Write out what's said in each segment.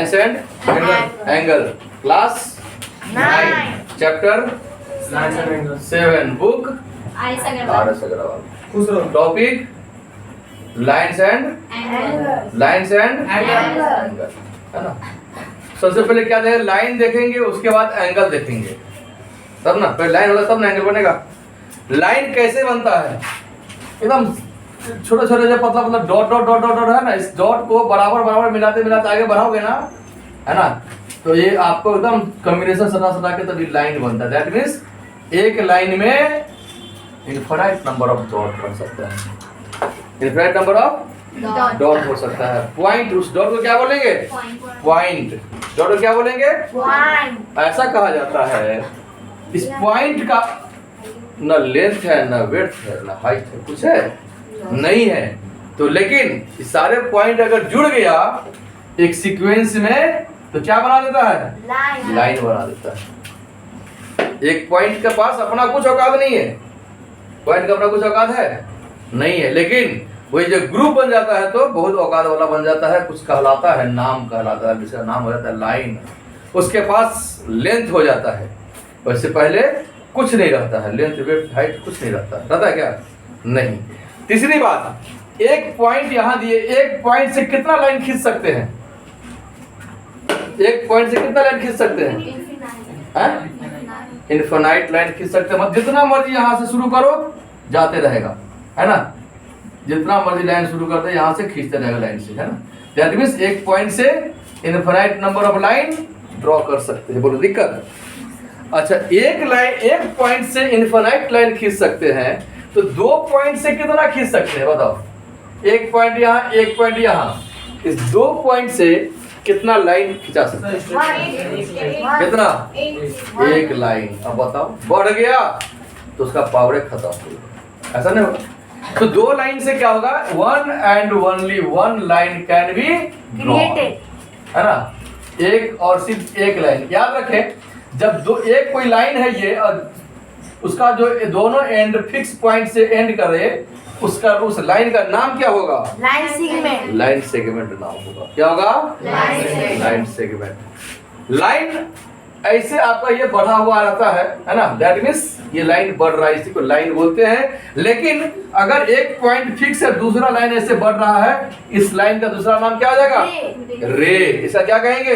And angle class 9 chapter 7 book RS Agarwal topic lines and angle है ना। सबसे पहले क्या देखेंगे, लाइन देखेंगे, उसके बाद एंगल देखेंगे, तब ना पहले लाइन होगा तब ना एंगल बनेगा। लाइन कैसे बनता है, एकदम छोटे छोटे जो पतला पतला डॉट डॉट डॉट डॉट है ना, इस डॉट को बराबर बराबर मिलाते मिलाते आगे बढ़ाओगे ना, है ना, तो ये आपको एकदम कॉम्बिनेशन सटा सटा के तभी लाइन बनता है। दैट मीन्स एक लाइन में इनफाइनाइट नंबर ऑफ डॉट बन सकता है, इनफाइनाइट नंबर ऑफ डॉट हो सकता है। पॉइंट, उस डॉट को क्या बोलेंगे, पॉइंट। डॉट को क्या बोलेंगे, पॉइंट। ऐसा कहा जाता है इस पॉइंट का न लेंथ है, न विड्थ है, न हाइट है, कुछ है नहीं है, तो लेकिन इस सारे पॉइंट अगर जुड़ गया एक सीक्वेंस में तो क्या बना देता है, लाइन बना देता है। एक पॉइंट के पास अपना कुछ औकात नहीं है, पॉइंट का अपना कुछ औकात है नहीं है, लेकिन वही जो ग्रुप बन जाता है तो बहुत औकात वाला बन जाता है, कुछ कहलाता है, नाम कहलाता है, जिसका नाम हो जाता है लाइन। उसके पास लेंथ हो जाता है, वैसे पहले कुछ नहीं रहता है, लेंथ विड्थ हाइट कुछ नहीं रहता है क्या, नहीं। तीसरी बात, एक पॉइंट यहां दिए, एक पॉइंट से कितना लाइन खींच सकते हैं, एक पॉइंट से कितना लाइन खींच सकते हैं, इनफिनाइट लाइन खींच सकते हैं। जितना मर्जी यहां से शुरू करो जाते रहेगा, है ना, जितना मर्जी लाइन शुरू करते यहां से खींचते रहेगा लाइन से, है ना। दैट मींस एक पॉइंट से infinite number of line draw कर सकते हैं। बोलो दिक्कत। अच्छा, एक लाइन, एक पॉइंट से इनफिनाइट लाइन खींच सकते हैं, तो दो पॉइंट से कितना खींच सकते हैं बताओ, एक पॉइंट यहाँ एक पॉइंट यहाँ, इस दो पॉइंट से कितना लाइन खिंचा सकते हैं, कितना, एक लाइन। अब बताओ बढ़ गया तो उसका पावर खत्म हो गया, ऐसा नहीं होगा। तो दो लाइन से क्या होगा, one and only one line can be created, है ना, एक और सिर्फ एक लाइन। याद रखें, जब दो एक कोई लाइन है ये और उसका जो दोनों एंड फिक्स पॉइंट से एंड करे, उसका उस लाइन का नाम क्या होगा, लाइन सेगमेंट। लाइन सेगमेंट नाम होगा, क्या होगा, लाइन सेगमेंट। लाइन ऐसे आपका ये बढ़ा हुआ रहता है ना, दैट मींस ये लाइन बढ़ रहा है, इसी को लाइन बोलते हैं। लेकिन अगर एक पॉइंट फिक्स है, दूसरा लाइन ऐसे बढ़ रहा है, इस लाइन का दूसरा नाम क्या हो जाएगा, रे। इसका क्या कहेंगे,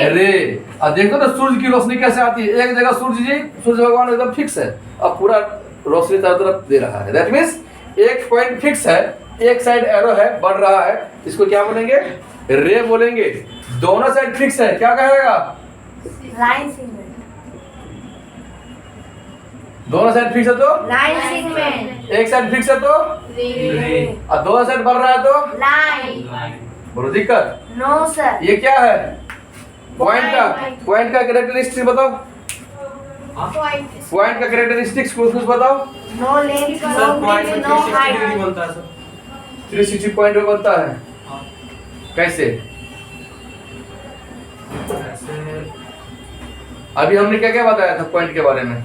रे। अब देखो ना सूरज की रोशनी कैसे आती है, एक जगह सूरज भगवान एकदम फिक्स है, अब पूरा रोशनी चारों तरफ दे रहा है। दैट मींस एक पॉइंट फिक्स है, एक साइड एरो है, बढ़ रहा है, इसको क्या बोलेंगे, रे बोलेंगे। दोनों साइड फिक्स है, क्या कहेगा, लाइन सेगमेंट। दोनों साइड फिक्स है तो लाइन सेगमेंट। एक साइड फिक्स है तो रे। और दोनों साइड बढ़ रहा है तो लाइन। बोलो दिक्कत। No sir. ये क्या है, पॉइंट का कैरेक्टरिस्टिक्स बताओ, पॉइंट का कैरेक्टरिस्टिक्स कुछ बताओ। No length, no width, no height. 360 point में बनता है, कैसे, अभी हमने क्या क्या बताया था पॉइंट के बारे में,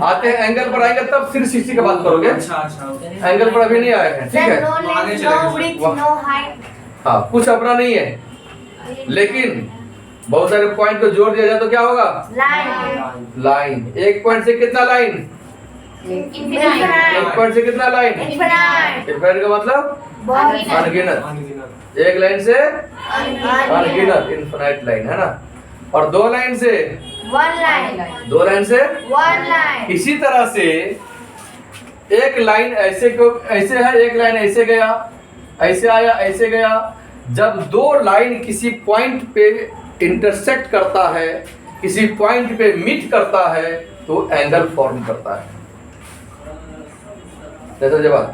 आते हैं एंगल पर आएंगे तब 360 की बात करोगे। अच्छा, एंगल पर अभी नहीं आए हैं, ठीक है। No length, no width, no height. हाँ, कुछ अपना नहीं है, लेकिन बहुत सारे पॉइंट को जोड़ दिया जाए तो क्या होगा, लाइन। लाइन। एक पॉइंट से कितना लाइन, एक पॉइंट से कितना लाइन, इनफिनाइट। इनफिनाइट का मतलब अनगिनत, एक लाइन से अनगिनत इनफिनाइट लाइन, है ना। और दो लाइन से वन लाइन। दो लाइन से वन लाइन। इसी तरह से एक लाइन ऐसे को ऐसे है, एक लाइन ऐसे गया, ऐसे आया, ऐसे गया। जब दो लाइन किसी पॉइंट पे इंटरसेक्ट करता है, किसी पॉइंट पे मीट करता है, तो एंगल फॉर्म करता है। जवाब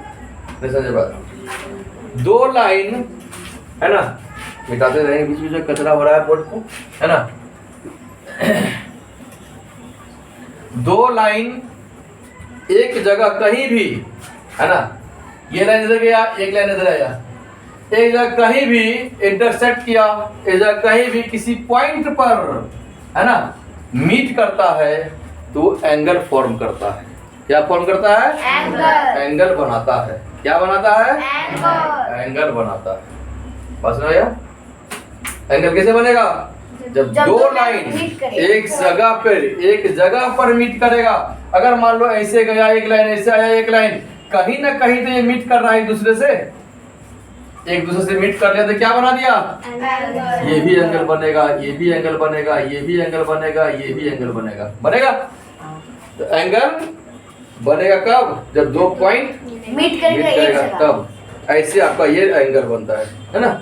दो लाइन, है ना, मिटाते रहेंगे, बीच में जो कचरा हो रहा है बोर्ड को, है ना। दो लाइन एक जगह कहीं भी, है ना, ये लाइन इधर गया, एक लाइन इधर आया, एक जगह कहीं भी इंटरसेक्ट किया, एक जगह कहीं भी किसी पॉइंट पर, है ना, मीट करता है, तो एंगल फॉर्म करता है। क्या फॉर्म करता है, एंगल। एंगल बनाता है। क्या बनाता है, एंगल। एंगल बनाता है। बस ना यार। एंगल कैसे बनेगा? जब दो लाइन एक जगह पर मीट करेगा। अगर मान लो ऐसे गया एक लाइन, ऐसे आया एक लाइन, कहीं ना कहीं तो ये मीट कर रहा है एक दूसरे से, एक दूसरे से मीट कर लिया तो क्या बना दिया? ये भी एंगल बनेगा, ये भी एंगल बनेगा, ये भी एंगल बनेगा, ये भी एंगल बनेगा। बनेगा तो एंगल बनेगा कब? जब दो पॉइंट मीट करेगा तब। ऐसे आपका ये एंगल बनता है ना।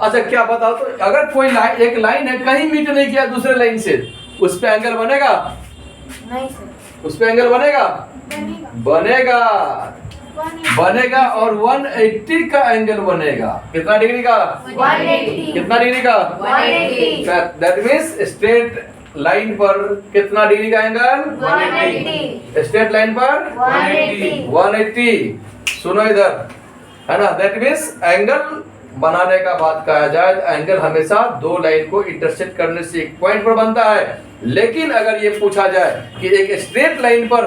अच्छा क्या बताओ तो, अगर कोई लाइन, एक लाइन है कहीं मीट नहीं किया दूसरे लाइन से, उस पे एंगल बनेगा? नहीं सर। उस पे एंगल बनेगा? बनेगा बनेगा और 180 का एंगल बनेगा। कितना डिग्री का? 180। कितना डिग्री का? 180। दैट मीन्स स्ट्रेट लाइन पर कितना डिग्री का एंगल? 180। स्ट्रेट लाइन पर 180। सुनो इधर, है ना। दैट मीन्स एंगल बनाने का बात कहा जाए तो एंगल हमेशा दो लाइन को इंटरसेक्ट करने से एक पॉइंट पर बनता है। लेकिन अगर ये पूछा जाए कि एक स्ट्रेट लाइन पर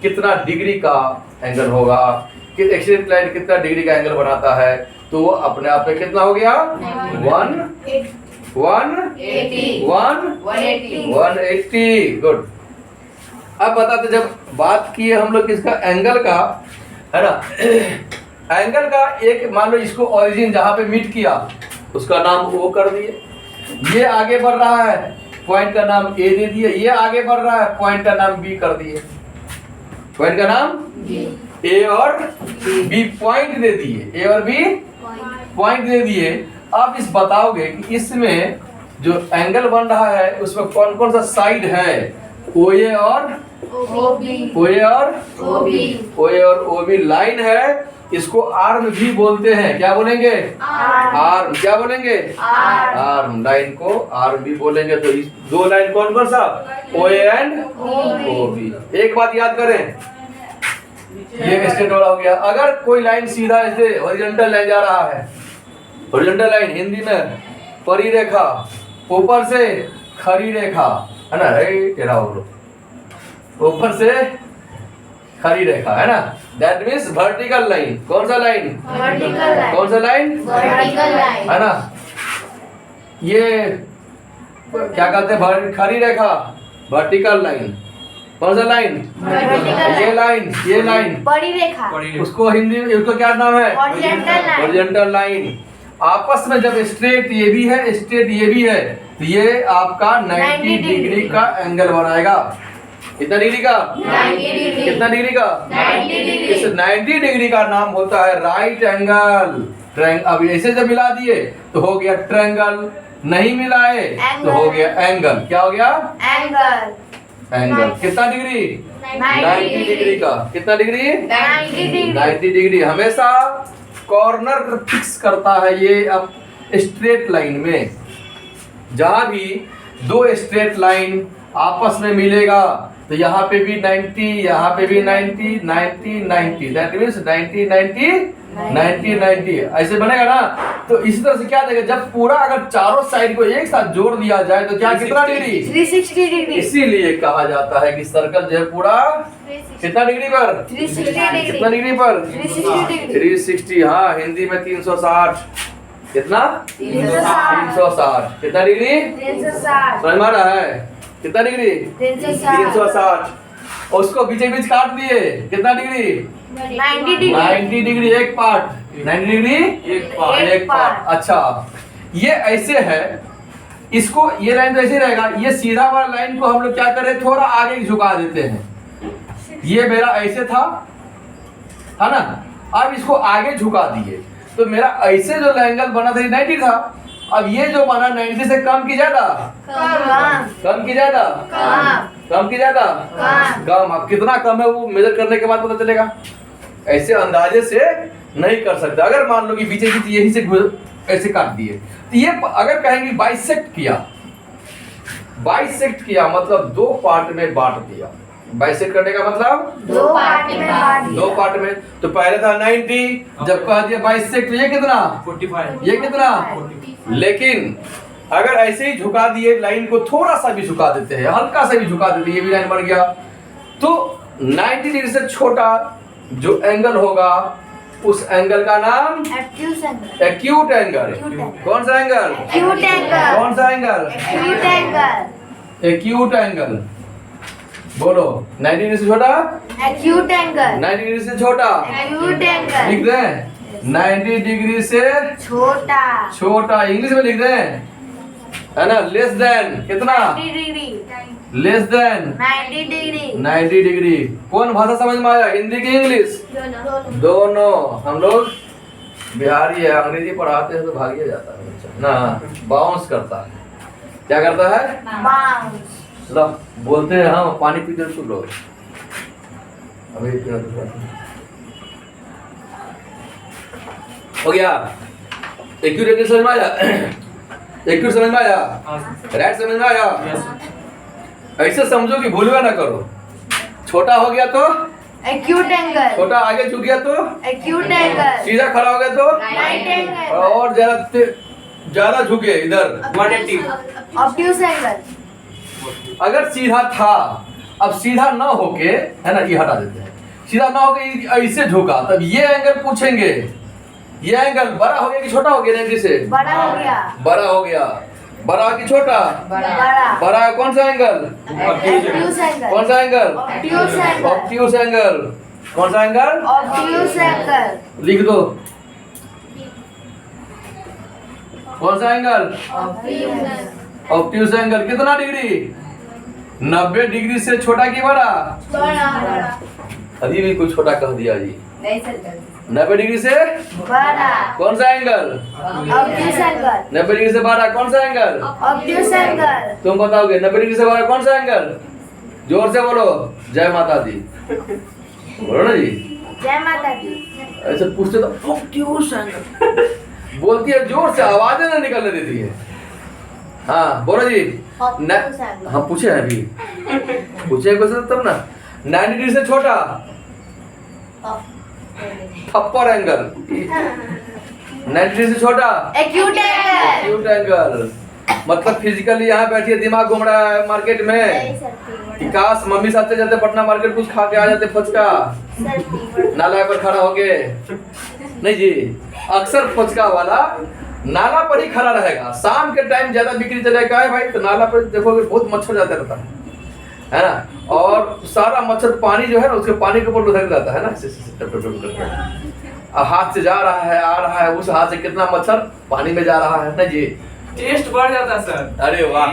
कितना डिग्री का एंगल होगा, कि एक स्ट्रेट लाइन कितना डिग्री का एंगल बनाता है, तो वो अपने आप में कितना हो गया? 180। गुड। अब बताते, जब बात की हम लोग किसका? एंगल का, है ना। एंगल का एक, मान लो इसको ओरिजिन जहां पे मीट किया उसका नाम O कर दिए, ये आगे बढ़ रहा है पॉइंट का नाम A दे दिए, ये आगे बढ़ रहा है पॉइंट का नाम B कर दिए, पॉइंट का नाम A और B पॉइंट दे दिए, A और B पॉइंट दे दिए। आप इस बताओगे कि इसमें जो एंगल बन रहा है उसमें कौन कौन सा साइड है? OA और OA और OB लाइन है, इसको आर्म भी बोलते हैं। क्या बोलेंगे? आर्म। क्या बोलेंगे? आर्म। लाइन को आर्म भी बोलेंगे। तो इस दो लाइन कौन कौन सा? OA and OB। एक बात याद करें, ये स्ट्रेट वाला हो गया। अगर कोई लाइन सीधा ऐसे हॉरिजॉन्टल लाइन जा रहा है, हॉरिजॉन्टल लाइन हिंदी में परी रेखा, ऊपर से खड़ी रेखा, है ना, टेढ़ा हो लो, ऊपर से खड़ी रेखा, है ना। That means vertical line. कौन सा लाइन? कौन सा लाइन? है ना। ये क्या कहते हैं? खड़ी रेखा, वर्टिकल लाइन। कौन सा लाइन? ये लाइन बड़ी रेखा, उसको हिंदी में उसको क्या नाम है? Horizontal line. आपस में जब स्ट्रेट ये भी है, स्ट्रेट ये भी है, तो ये आपका 90 डिग्री का एंगल बनाएगा। कितना डिग्री का? 90 डिग्री। कितना डिग्री का? 90 डिग्री। इस 90 डिग्री का नाम होता है राइट एंगल। अब ऐसे जब मिला दिए तो हो गया ट्रायंगल, नहीं मिलाए तो हो गया एंगल। क्या हो गया? एंगल। कितना डिग्री? 90 डिग्री का। कितना डिग्री? 90 डिग्री। हमेशा कॉर्नर फिक्स करता है ये। अब स्ट्रेट लाइन में जहां भी दो स्ट्रेट लाइन आपस में मिलेगा तो यहाँ पे भी 90, यहाँ पे भी 90, 90, 90, दैट मीन्स 90, 90, 90, 90 ऐसे बनेगा ना। तो इसी तरह से क्या देगा, जब पूरा अगर चारों साइड को एक साथ जोड़ दिया जाए तो क्या कितना डिग्री? 360 डिग्री। इसीलिए कहा जाता है कि सर्कल जो है पूरा कितना डिग्री पर? 360 डिग्री। कितना डिग्री पर? 360 डिग्री। 360। हाँ, हिंदी में 360। कितना? 360। कितना डिग्री? 360। समझ में आ रहा है? कितना डिग्री? 360। उसको बीचे बीच काट दिए, कितना डिग्री? 90 डिग्री। 90 डिग्री एक पार्ट। 90 डिग्री एक पार्ट। अच्छा, ये ऐसे है, इसको ये लाइन तो ऐसे रहेगा। ये सीधा वाला लाइन को हम लोग क्या करें, थोड़ा आगे झुका देते हैं। ये मेरा ऐसे था, है ना। अब इसको आगे झुका दिए तो मेरा ऐसे जो एंगल बना था 90 था। अब ये जो बना 90 से कम की ज्यादा? कम की ज्यादा? कम की ज्यादा? कम। अब कितना कम है वो मेजर करने के बाद पता चलेगा, ऐसे अंदाजे से नहीं कर सकते। अगर मान लो कि बीचे बीच यही से ऐसे काट दिए तो ये अगर कहेंगे बाइसेक्ट किया, बाइसेक्ट किया मतलब दो पार्ट में बांट दिया। बाइसेक्ट करने का मतलब दो पार्ट में बांट दिया। दो पार्ट में। तो पहले था 90, जब कह दिया बाइसेक्ट तो ये कितना? 45। ये कितना? लेकिन अगर ऐसे ही झुका दिए, लाइन को थोड़ा सा भी झुका देते हैं, हल्का सा भी झुका देते हैं, ये भी लाइन बन गया, तो 90 डिग्री से छोटा जो एंगल होगा उस एंगल का नाम एक्यूट एंगल, एक्यूट एंगल। कौन सा एंगल? एक्यूट एंगल, कौन सा angle? Acute angle, acute angle. बोलो 90 डिग्री से छोटा, एक्यूट एंगल, 90 डिग्री से छोटा। एक्यूट एंगल, लिख दें 90 डिग्री से छोटा, छोटा। इंग्लिश में लिख दें, है ना? लेस देन कितना? 90 degree, less than 90 degree, 90 degree. कौन भाषा समझ में आया, हिंदी की इंग्लिश? दोनों। हम लोग बिहारी है, अंग्रेजी पढ़ाते हैं तो भागिए जाता है बच्चा ना, बाउंस करता है। क्या करता है? बाउंस, लो बोलते हैं हम, पानी पीते सुन लो अभी। हो गया? एक्यूट एंगल समझ में आया? एक्यूट समझ में आया? हाँ सर। राइट समझ में आया? Yes sir. ऐसे समझो कि भूलवा ना करो। छोटा हो गया तो एक्यूट एंगल, छोटा, आगे झुक गया तो एक्यूट एंगल, सीधा खड़ा हो गया तो, राइट एंगल, और ज्यादा झुके इधर। 180। ऑब्ट्यूज एंगल, अगर सीधा था, अब सीधा ना होके, है ना, ये हटा देते हैं। सीधा ना होके ऐसे झुका, तब ये एंगल पूछेंगे, ये एंगल बड़ा हो गया कि छोटा हो गया? 90 से बड़ा हो गया, बड़ा हो गया। बड़ा कि छोटा? बड़ा, बड़ा कौन सा एंगल? ऑब्ट्यूज एंगल, कौन सा angle? Obtuse angle, obtuse angle. कौन सा एंगल? ऑब्ट्यूज एंगल, लिख दो। कौन सा एंगल? Obtuse angle. कितना डिग्री? 90 डिग्री से छोटा कि बड़ा? बड़ा, अभी भी कुछ छोटा कह दिया जी। नहीं सर, 90 डिग्री से बड़ा, कौन सा एंगल? ऑब्ट्यूज एंगल, 90 डिग्री से बड़ा कौन सा एंगल? ऑब्ट्यूज एंगल, तुम बताओगे 90 डिग्री से बड़ा कौन सा एंगल? जोर से बोलो, जय माता दी। बोलो ना जी। जय माता दी, ऐसे पूछते तो ऑब्ट्यूज एंगल बोलती है, जोर से आवाजें ना निकलने देती है। हाँ बोलो जी। ऑब्ट्यूज एंगल, हम पूछे हैं अभी, पूछे क्वेश्चन तब ना। 90 डिग्री से छोटा अपर एंगल, 90 डिग्री से छोटा एक्यूट एंगल, एक्यूट एंगल। मतलब फिजिकली यहाँ बैठिए, दिमाग घूम रहा है मार्केट में कि काश मम्मी साथ से जाते पटना मार्केट, कुछ खा के आ जाते फचका, नाला पर खड़ा होके। नहीं जी, अक्सर फचका वाला नाला पर ही खड़ा रहेगा। शाम के टाइम ज्यादा बिक्री चलेगा है भाई, तो नाला पर देखोगे बहुत मच्छर जाता रहता है ना, और सारा मच्छर पानी जो है ना, उसके पानी के ऊपर लुढ़क रहता है ना, टप टप टप करके। हाथ से जा रहा है, आ रहा है, उस हाथ से कितना मच्छर पानी में जा रहा है ना जी। टेस्ट बढ़ जाता है सर। अरे वाह,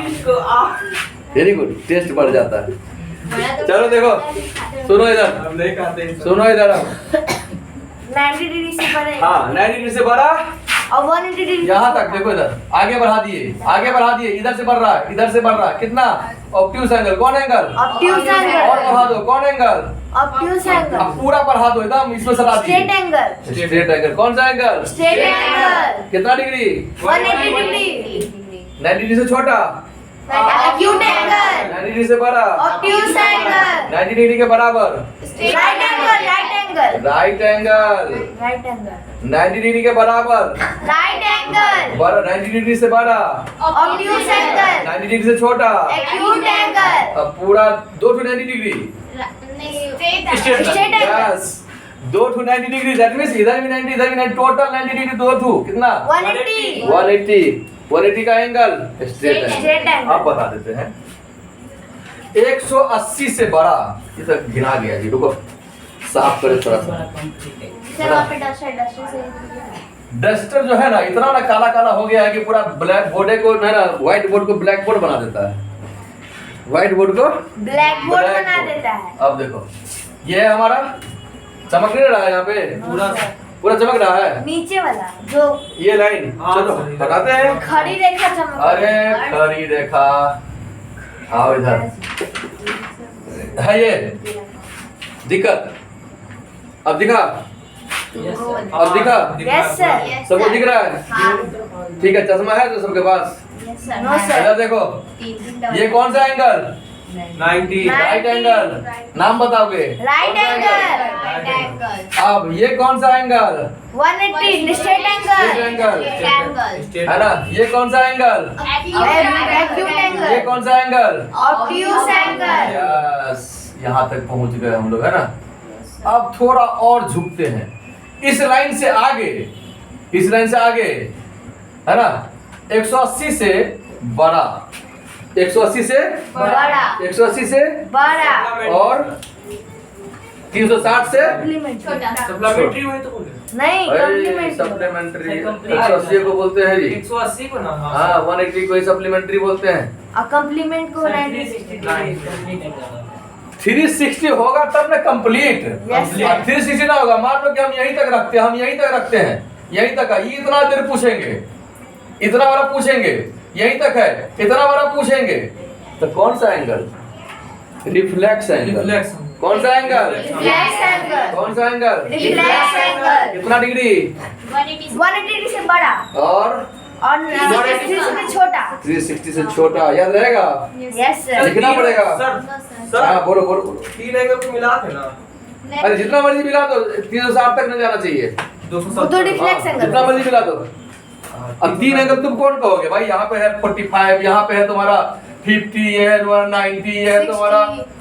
वेरी गुड, टेस्ट बढ़ जाता है। चलो देखो, सुनो इधर, हम नहीं खाते हैं सर। सुनो इधर। 90 डिग्री से बड़े, हाँ 90 डिग्री से बड़ा और 180 डिग्री, यहाँ तक देखो, इधर आगे बढ़ा दिए, आगे बढ़ा दिए, इधर से बढ़ रहा है, इधर से बढ़ रहा है। कितना? Obtuse angle. कौन एंगल? ऑब्ट्यूज और एंगल, बढ़ा दो। कौन एंगल? ऑब्ट्यूज अब एंगल, पूरा बढ़ा दो एकदम, इसमें सटा स्ट्रेट दिए। Angle, straight angle. कौन सा एंगल? स्ट्रेट एंगल, कितना डिग्री? 180 डिग्री, 90 डिग्री से छोटा, एक्यूट एंगल, 90 डिग्री से बड़ा, ऑब्ट्यूज एंगल, 90 डिग्री के बराबर, right angle, right angle, right angle, right angle, 90 degree के बराबर, राइट एंगल, 90 डिग्री से बड़ा, ऑब्ट्यूज एंगल, 90 डिग्री से छोटा। एक्यूट एंगल, अब पूरा 2 to 90 degree. Straight angle, yes, 2 to 90 degree. That means इधर भी 90, इधर भी 90, टोटल 90 डिग्री। 2 to कितना? 180, 180 का एंगल स्ट्रेट स्ट्रेट है। एंगल। आप बता देते हैं 180 से बड़ा। ये तो गिना गया जी, रुको साफ करे थोड़ा सा। सर वहाँ पे डस्टर से डस्टर जो है ना, इतना ना काला काला हो गया है कि पूरा ब्लैक बोर्ड को ना व्हाइट बोर्ड को ब्लैक बोर्ड बना देता है। व्हाइट बोर्ड को ब्लैक बोर्ड बना देता है। अब देखो, ये है हमारा, चमक नहीं रहा है यहाँ पे? पूरा पूरा चमक रहा है। नीचे वाला जो ये लाइन, हाँ, चलो सही। बताते हैं। खड़ी रेखा चमक, अरे खड़ी रेखा, आओ इधर है ये दिक्कत। अब दिखा? अब दिखा? यस सर, सबको दिख रहा है? ठीक है, चश्मा है तो सबके पास? नो सर, इधर देखो, ये कौन सा एंगल? 90। Right angle. नाम बताओगे? राइट एंगल, अब ये कौन सा angle? 180 straight straight angle, angle है ना। ये कौन सा एंगल? एक्यूट ये एंगल, कौन सा एंगल? ऑब्ट्यूज एंगल, यस, यहाँ तक पहुंच गए हम लोग, है ना। अब थोड़ा और झुकते हैं। इस लाइन से आगे, इस लाइन से आगे है ना 180 से बड़ा, 180 से बड़ा 180 से बड़ा और 360 से छोटा सप्लीमेंट्री वही तो बोले नहीं कॉम्प्लीमेंट सप्लीमेंट्री 180 को बोलते हैं जी। 180 को ना हाँ 180 को ही सप्लीमेंट्री बोलते हैं। और कॉम्प्लीमेंट को 360 होगा तब ना कंप्लीट। Yes, sir. 360 ना होगा, मान लो कि हम यहीं तक रखते हैं, हम यहीं तक रखते हैं, यहीं तक है, ये इतना देर पूछेंगे, इतना बड़ा पूछेंगे, यहीं तक है, इतना बड़ा पूछेंगे, तो कौन सा एंगल? Reflex angle. रिफ्लेक्स कौन सा एंगल? रिफ्लेक्स एंगल कौन सा एंगल? रिफ्लेक्स एंगल कितना डिग्री? 180 से बड़ा और 360 से छोटा 360 से छोटा। याद रहेगा? यस सर लिखना पड़ेगा। सर हाँ बोलो बोलो बोलो। 3 एंगल को मिला थे ना अरे जितना मर्जी मिला दो, 360 तक नहीं जाना चाहिए। 270 तो रिफ्लेक्स हाँ, एंगल जितना मर्जी मिला दो। अब 3 एंगल तुम कौन कहोगे भाई? यहाँ पे है 45, यहाँ पे है तुम्हारा 50 है, 190 है तुम्हारा,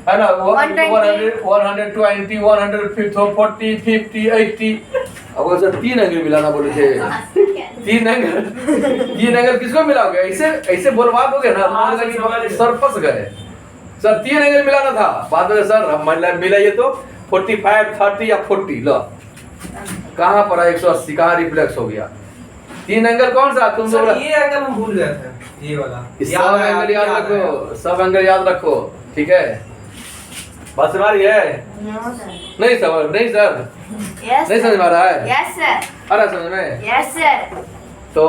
है ना 120, 120, 140, 50, 80। अब सर 3 एंगल मिलाना बोले थे। 3 एंगल किसको मिलाओगे? ऐसे ऐसे बोलवा दोगे ना, हाँ, तो समझ गए। सर फंस गए। सर 3 एंगल मिलाना था, बाद में सर हम मिलाइए तो 45, 30 या 40 लो। कहाँ पर 180 कहाँ रिफ्लेक्स हो गया? 3 एंगल कौन सा? तुम सर बोला ये एंगल हम भूल गए थे, ये वाला सब एंगल याद रखो, सब एंगल याद रखो, ठीक है? बात समझ रही है? नहीं समझ, नहीं सर यस नहीं समझ में आ रहा है? यस सर आ रहा समझ में? यस सर तो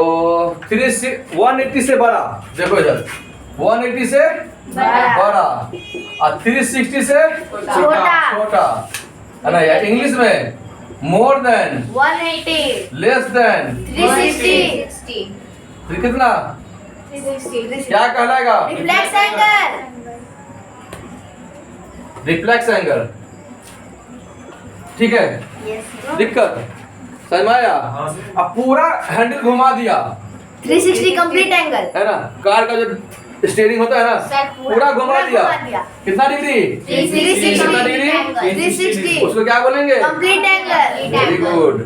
180 से बड़ा, देखो इधर 180 से बड़ा और 360 से छोटा, है ना? या इंग्लिश में मोर देन, 180 लेस देन, 360 फिर कितना 360 क्या कहलाएगा? रिफ्लेक्स एंगल रिफ्लेक्स एंगल, ठीक है? यस दिक्कत समझ में आया? हाँ सर। अब पूरा हैंडल घुमा दिया, 360 कंप्लीट एंगल है ना? कार का जो स्टीयरिंग होता है सर, ना, पूरा घुमा दिया। कितना डिग्री? 360 कितना डिग्री? 360 उसको क्या बोलेंगे? Complete angle very good.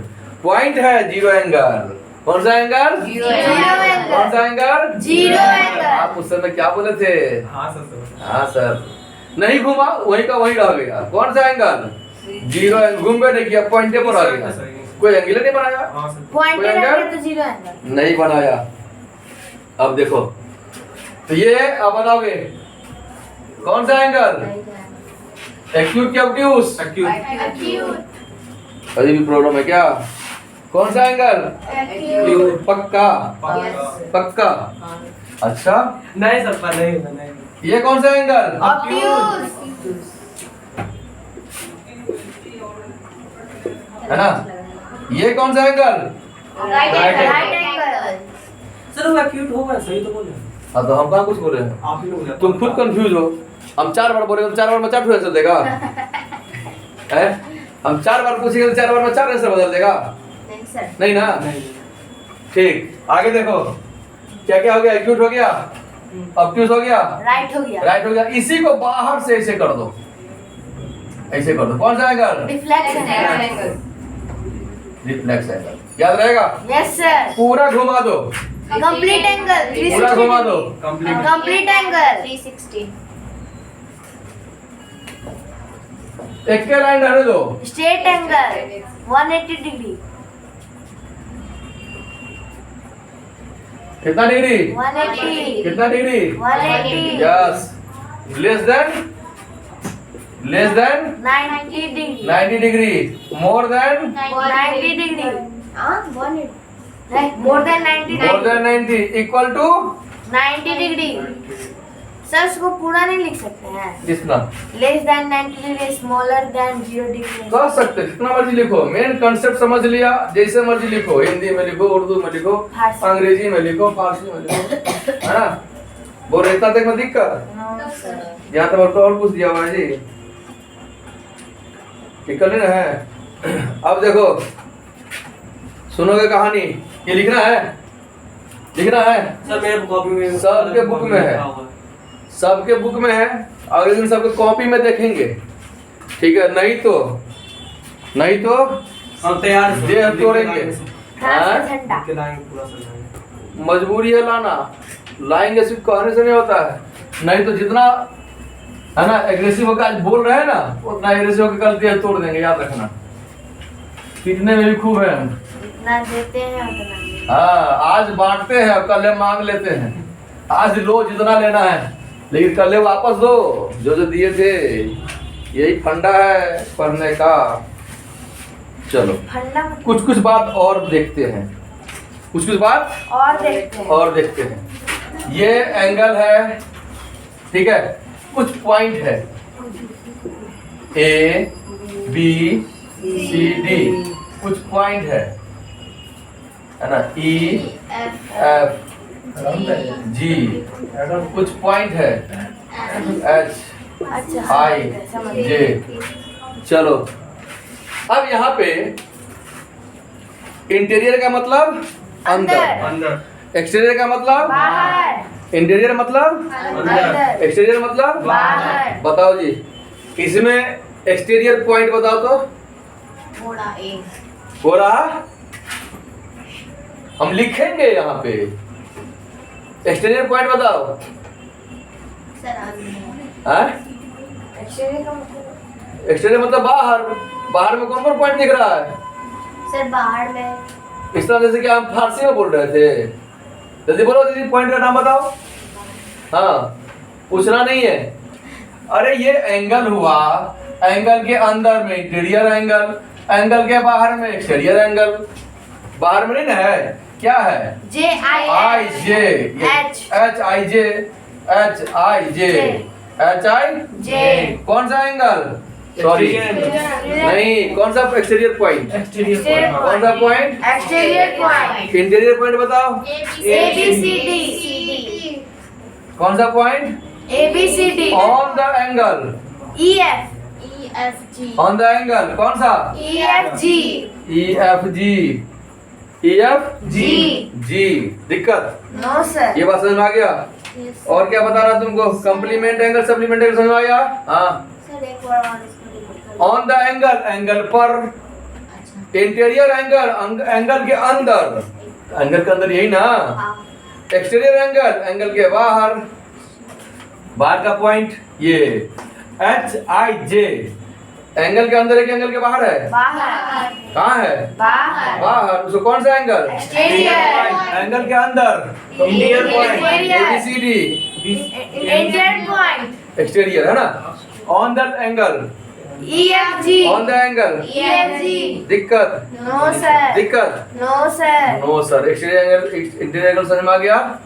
Point है 0 एंगल। कौन सा एंगल? जीरो एंगल कौन सा एंगल? जीरो एंगल आप उस समय क्या बोले थे? हाँ सर हाँ सर, नहीं घुमा, वही का वही रह गया। कौन सा एंगल? 0 एंगल। घूमे नहीं किया, पॉइंटे पर आ गया। कोई एंगल नहीं बनाया, हाँ सर पॉइंट कोई रख एंगल? तो जीरो एंगल नहीं बनाया। अब देखो तो ये अब बताओगे कौन सा एंगल? एक्यूट की ऑब्ट्यूस? एक्यूट अभी भी प्रॉब्लम है क्या? कौन सा एंगल? एक्यूट पक्का पक्का। अच्छा नहीं सर पर नहीं होगा, नहीं ये कौन सा एंगल? ऑब्ट्यूस है ना? ये कौन सा एंगल? राइट एंगल सर वो एक्यूट होगा, सही तो बोले हाँ तो हम कहाँ कुछ बोल रहे हैं? आप ही बोले तुम खुद कंफ्यूज हो। हम 4 बार बोले तो 4 बार में 4 आंसर देगा? है? हम 4 बार पूछेंगे तो 4 बार में 4 आंसर बदल देगा? नहीं सर नहीं ना? नहीं ठीक, आगे देखो क्या क्या हो गया? एक्यूट हो गया, ऑब्ट्यूस हो गया, राइट हो गया राइट हो गया। इसी को बाहर से ऐसे कर दो, ऐसे कर दो। कौन सा angle? Reflex angle reflex angle. याद रहेगा? यस सर पूरा घुमा दो, कंप्लीट एंगल पूरा घुमा दो। कंप्लीट कंप्लीट एंगल 360 एक के लाइन रहने दो। स्ट्रेट एंगल 180 डिग्री कितना डिग्री? 180 कितना degree? 180 yes. Less than 90 degree 90 degree. More than 90 degree हाँ 180 more than 90 more than 90 equal to 90 degree sir उसको पूरा नहीं लिख सकते हैं कितना? Less than 90 degree smaller than 0 degree कह सकते, जितना मर्जी लिखो, मेन कंसेप्ट समझ लिया। जैसे मर्जी लिखो, हिंदी में लिखो, उर्दू में लिखो, फारसी। अंग्रेजी में लिखो, फारसी में लिखो, है ना? बोल इतना तक में दिक्कत यहाँ तक और पूछ दिया हुआ है जी, ठीक कर लेना है। अब देखो सुनोगे कहानी, ये लिखना है, लिखना है। सर मेरे कॉपी में सबके बुक में है, सबके बुक में है। अगले दिन सबके कॉपी में देखेंगे, ठीक है? नहीं तो हम तैयार हैं सर। देह तोड़ेंगे। हाँ, ठंडा। के लाएंगे पूरा समझाएंगे। मजबूरी है लाना, लाएंगे सिर्फ कहने से नहीं होता है। नहीं तो जितना है ना एग्रेसिव होकर आज बोल रहे हैं ना, उतना एग्रेसिव होकर कल देह तोड़ देंगे, याद रखना। पीटने में भी खूब है हम। जितना देते हैं उतना। हाँ, आज बांटते हैं और कल मांग लेते हैं। आज लो जितना लेना है, लेकिन कल वापस दो जो जो दिए थे। यही फंडा है पढ़ने का। चलो ठंडा कुछ कुछ बात और देखते हैं, कुछ कुछ बात और देखते हैं। और देखते हैं। ये एंगल है, ठीक है, कुछ पॉइंट है ए बी सी डी, कुछ पॉइंट है ना, ई एफ जी, कुछ पॉइंट है एच अच्छा आई समझ गए। जे। चलो अब यहाँ पे इंटीरियर का मतलब अंदर, अंदर। एक्सटीरियर का मतलब बाहर। इंटीरियर मतलब अंदर। एक्सटीरियर मतलब बाहर। बताओ जी, इसमें एक्सटीरियर पॉइंट बताओ तो। थोड़ा एक। हो रहा हम लिखेंगे यहाँ पे एक्सटीरियर पॉइंट बताओ। सर अंदर। हाँ? एक्सटीरियर का मतलब एक्सटीरियर मतलब बाहर। बाहर में कौन कौन पॉइंट दिख रहा है? सर बाहर में। इस तरह जैसे कि हम फारसी में बोल रहे थे। जल्दी बोलो दीदी, पॉइंट का नाम बताओ। हाँ, पूछना नहीं है। अरे ये एंगल हुआ, एंगल के अंदर में इंटीरियर एंगल, एंगल के बाहर में एक्सटीरियर एंगल। बाहर में नहीं ना है, क्या है? J I I J, H H I J, H I J, H I J. कौन सा एंगल? सॉरी एक्सटीरियर नहीं, कौन सा एक्सटीरियर पॉइंट? एक्सटीरियर कौन सा point? Exterior point. Interior point बताओ। A B C D. कौन सा point? A B C D. On the angle. E F G. On the angle कौन सा? E F G. E F G, E F G. जी। दिक्कत? No sir. ये बात समझ में आ गया? और क्या बता रहा तुमको? कंप्लीमेंट एंगल, सप्लीमेंट एंगल समझ में आ गया? हाँ। सर एक बार और इसको रिपीट कर। ऑन द एंगल, एंगल पर। अच्छा। इंटीरियर एंगल, एंगल के अंदर। एंगल के अंदर यही ना। हाँ। एक्सटीरियर एंगल, एंगल के बाहर। बाहर का पॉइंट ये एच आई जे। एंगल के अंदर है कि एंगल के बाहर है? बाहर। कहाँ है? बाहर। बाहर। उसको कौन सा एंगल? एक्सटीरियर। एंगल के अंदर। Interior point. A B C D. Interior point. Exterior है ना। On the angle, E F G. On the angle. E F G. दिक्कत? No sir. दिक्कत? No sir. No sir. Exterior angle, interior angle समझ में आ गया?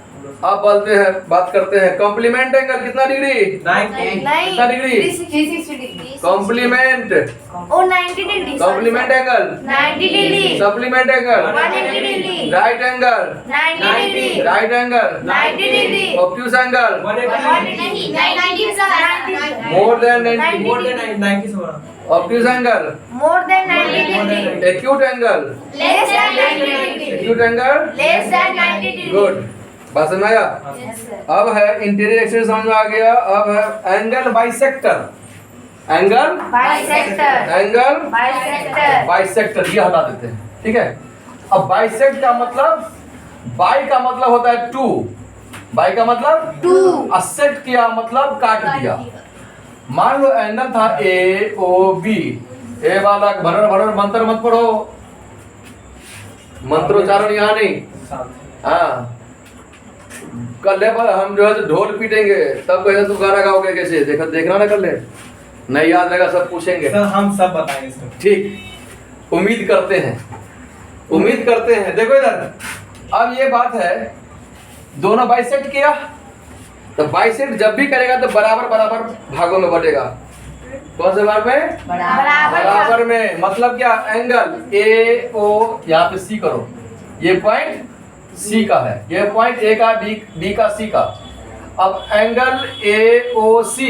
अब बोलते हैं, बात करते हैं कॉम्प्लीमेंट एंगल कितना डिग्री? 90। कितना डिग्री? 360 डिग्री। कॉम्प्लीमेंट। ओ 90 degree. Complement angle. 90 degree. Supplement angle. 180 degree. Right angle. 90 degree. Right angle. 90 degree. Obtuse angle. 180। नहीं 90 sir. More than 90। More than 90 से बड़ा। Obtuse angle. More than 90 degree. Acute angle. Less than 90 degree. Acute angle. Less than 90 degree. Good. बात समझ में आया? Yes sir. अब है interior exterior समझ में आ गया। अब है angle bisector. Angle bisector. Angle bisector. Bisector, ये हटा देते हैं, ठीक है। अब बाइसेक्ट का मतलब, बाई का मतलब होता है टू। बाई का मतलब टू। असेक्ट किया मतलब काट दिया। मान लो एंगल था ए ओ बी। ए वाला भरर भरर मंत्र मत पढ़ो, मंत्रोच्चारण यहाँ नहीं। हाँ, कल हम जो है ढोल पीटेंगे तब कहेगा तुम गाना गाओगे कैसे, देखना ना कल नहीं याद रहेगा, सब पूछेंगे। सर हम सब बताएंगे सर। ठीक, उम्मीद करते हैं, उम्मीद करते हैं। देखो इधर, अब ये बात है, दोनों बाइसेक्ट किया तो बाइसेक्ट जब भी करेगा तो बराबर बराबर भागों में बटेगा। कौन से भाग में? बराबर में। मतलब क्या? एंगल ए ओ, यहाँ पे सी करो, ये पॉइंट सी का है, ये पॉइंट ए का, बी का, सी का। अब एंगल ए ओ सी,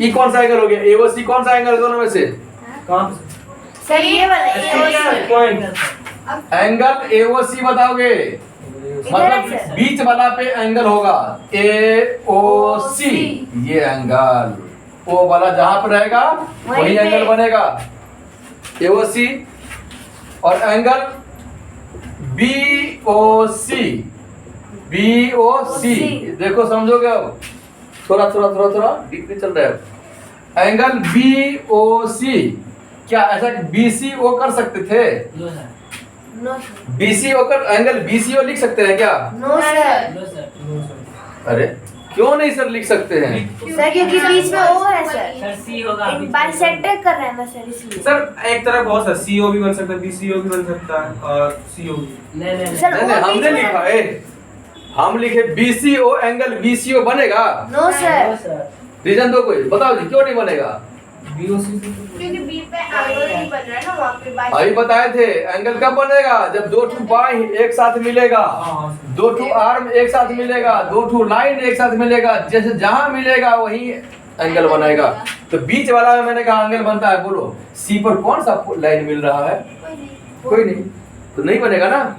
ई कौन सा एंगल हो गया? ए ओ सी कौन सा एंगल है दोनों में से? कहाँ सर ये वाला पे? पॉइंट। एंगल ए ओ सी बताओगे, मतलब बीच वाला पे एंगल होगा ए ओ सी। ये एंगल ओ वाला जहां पर रहेगा वही वहीं पे। एंगल बनेगा। AOC और एंगल BOC। देखो समझोगे अब, थोड़ा डिग्री चल रहा है अब। एंगल BOC, क्या ऐसा BCO कर सकते थे? No sir. No sir. BCO कर एंगल BCO लिख सकते हैं क्या? No sir. No sir. No sir. अरे क्यों नहीं सर लिख सकते हैं? सर क्योंकि बीच में O है सर। सर सी होगा। एक बाइसेक्टर कर रहे हैं ना सर इसलिए। सर एक तरह बहुत सा CO भी बन सकता है, BCO भी बन सकता है और CO भी। नहीं सर नहीं O हमने बीच में लिखा है, हम लिखे BCO एंगल BCO बनेगा? No sir. सर। रीजन दो कोई, बताओ जी क्यों नहीं बनेगा? BOC क्योंकि बी पे एंगल नहीं बन रहा है ना वहाँ पे अभी बताए थे एंगल कब बनेगा? जब दो ठू बाई एक साथ मिलेगा, दो ठू आर्म एक साथ मिलेगा, दो ठू लाइन एक साथ मिलेगा, जैसे जहां मिलेगा वही एंगल बनेगा। तो बीच वाला में मैंने कहा एंगल बनता है, बोलो सी पर कौन सा लाइन मिल रहा है? कोई नहीं, तो नहीं बनेगा ना,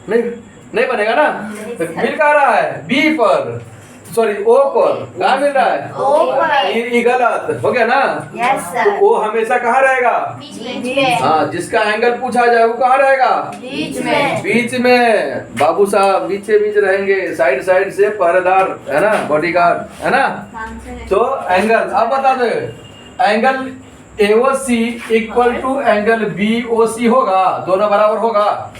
नहीं बनेगा ना। तो मिल कहाँ रहा है? बी पर, सॉरी O पर, कहाँ मिल रहा है? O पर। ये गलत हो गया ना। यस तो सर। वो हमेशा कहाँ रहेगा? बीच में। हाँ, जिसका एंगल पूछा जाए वो कहाँ रहेगा? बीच में। बीच में। बाबू साहब बीचे बीच रहेंगे, साइड से पहरेदार है ना, बॉडीगार्ड है ना। तो एंगल अब बता दो, angle AOC equal to angle BOC होगा, दोनों बराबर होगा?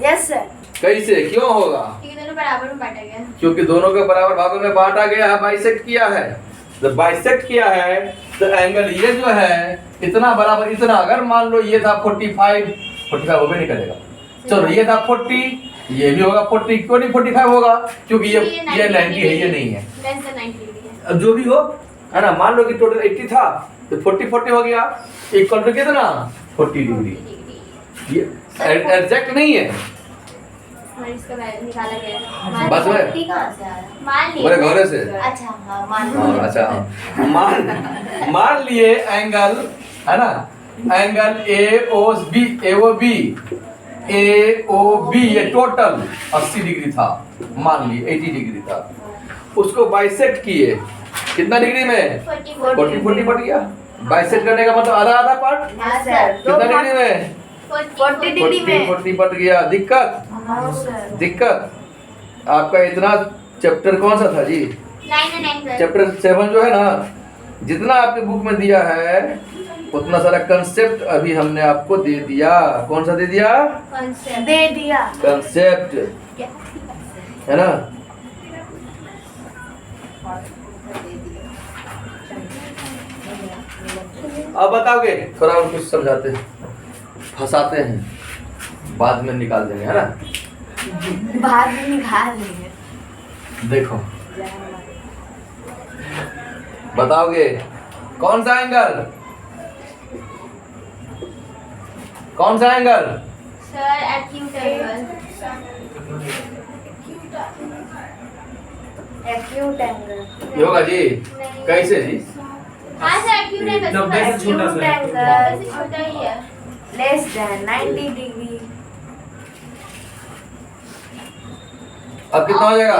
Yes sir. कैसे, क्यों होगा? क्योंकि दोनों बराबर में बांटा गया। क्योंकि दोनों के बराबर भागों में बांटा गया है, बाइसेक्ट किया है। जब बाइसेक्ट किया है तो एंगल ये जो है इतना बराबर, इतना अगर मान लो ये था 45 वो भी नहीं करेगा। चलो ये था 40, ये भी होगा 40, क्यों नहीं 45 होगा? क्योंकि ये 90 है, ये नहीं है। अब जो भी हो है ना, मान लो कि टोटल 80 था तो 40 हो गया, इक्वल टू कितना? 40 डिग्री। ये एग्जैक्ट नहीं है, इसका निकाला गया। बस में कहाँ से आया? मान बोले घरे से। अच्छा हाँ मान हाँ, अच्छा मान लिए एंगल है ना, एंगल AOB ये टोटल 80 डिग्री था, मान लिए 80 डिग्री था, उसको बाइसेक्ट किए कितना डिग्री में? 40 पट गया। बाइसेक्ट करने का मतलब आधा पार्ट, हाँ सर। कितना डिग्री में? 40 डिग्री में। 40 पट गया। दिक्कत हाँ सर। दिक्कत आपका इतना चैप्टर कौन सा था जी? Line and angle. चैप्टर 7 जो है ना, जितना आपके बुक में दिया है उतना सारा कंसेप्ट अभी हमने आपको दे दिया। कौन सा दे दिया? दे दिया। कंसेप्ट है ना। अब बताओगे, थोड़ा और कुछ समझाते हैं, फंसाते हैं, बाद में निकाल देंगे है ना। बाद में निकाल देंगे। देखो बताओगे कौन सा एंगल? कौन सा angle? Sir acute angle. Acute angle. योगा जी कैसे जी? हाँ सर एक्यूट एंगल। 90 से छोटा सा है। एंगल छोटा ही है। Less than 90 degree. अब कितना हो जाएगा?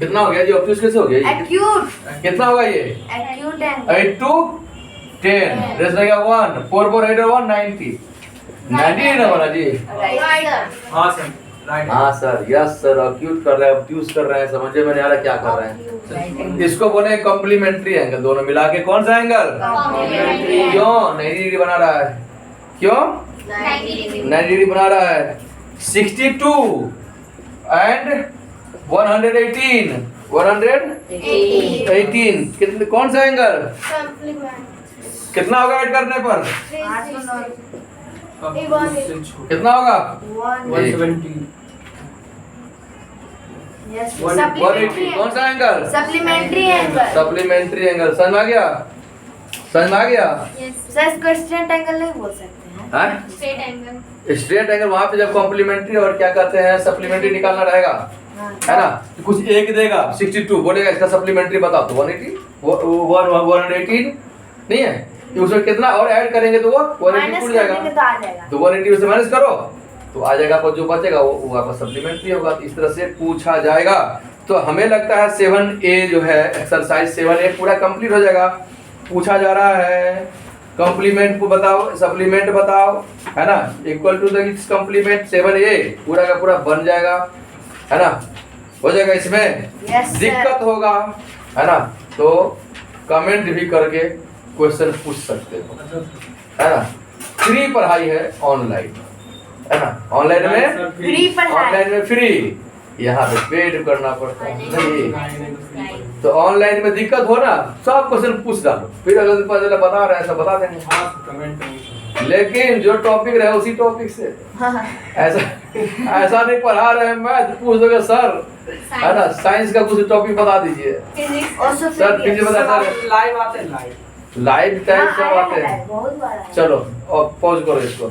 कितना हो गया जी? ऑब्ट्यूज कैसे हो गया जी? एक्यूट। कितना होगा ये? Acute angle. 8 to 10 रेस रहेगा 1, 4 4 8 और 1 90 90 ना बना जी। Right sir. हाँ सर, राइट। हाँ सर, यस सर, अक्यूट कर रहे हैं, ऑब्ट्यूज कर रहे हैं, समझे में नहीं आ रहा क्या कर रहे हैं। इसको बोले कॉम्प्लीमेंट्री एंगल, दोनों मिला के कौन सा एंगल? Complementary। क्यों 90 डिग्री बना रहा है? क्यों 90 डिग्री बना रहा है? 62 एंड 118 118 कितने, कौन सा एंगल? कितना होगा ऐड करने पर? कितना होगा? 170। सप्लीमेंट्री। कौन सा angle? Supplementary angle. Supplementary angle. समझ में आ गया? समझ में आ गया? सर इसको स्ट्रेट एंगल नहीं बोल सकते हैं। हैं? Straight angle. स्ट्रेट एंगल वहां पे जब कॉम्प्लीमेंट्री और क्या कहते हैं सप्लीमेंट्री निकालना रहेगा है ना, तो कुछ एक देगा 62 बोलेगा इसका सप्लीमेंट्री बताओ तो 180 118 नहीं है, तो उसमें कितना और ऐड करेंगे तो वो 180 टूट जाएगा, तो आ जाएगा। तो 180 से माइनस करो तो आ जाएगा, पर जो बचेगा वो आपका सप्लीमेंट्री होगा। तो इस तरह से पूछा जाएगा। तो हमें लगता है 7A जो है एक्सरसाइज 7A पूरा कंप्लीट हो जाएगा। पूछा जा रहा है कॉम्प्लीमेंट को बताओ, सप्लीमेंट बताओ, है ना, equal to the complement 7a पूरा का पूरा बन जाएगा, है ना, हो जाएगा। इसमें Yes, sir. दिक्कत होगा, है ना, तो कमेंट भी करके क्वेश्चन पूछ सकते हो, है ना। फ्री पढ़ाई है ऑनलाइन, है ना, ऑनलाइन में फ्री पढ़ाई। ऑनलाइन में फ्री, यहाँ पे पेड करना पड़ता है नहीं। तो ऑनलाइन में दिक्कत हो ना, सब क्वेश्चन पूछ डालो, फिर अगर पता चला बता रहे हैं सब बता देंगे, हाँ कमेंट लेकिन जो टॉपिक रहे उसी टॉपिक से, हाँ। ऐसा ऐसा नहीं पढ़ा रहे हैं मैथ पूछ दोगे सर, है ना, साइंस का कुछ टॉपिक बता दीजिए Also sir, free physics yes. बता सर, लाइव आते हैं लाइव। लाइव टाइम हाँ, सब आया आते है, हैं। बहुत बार आया है। चलो और पॉज करो इसको।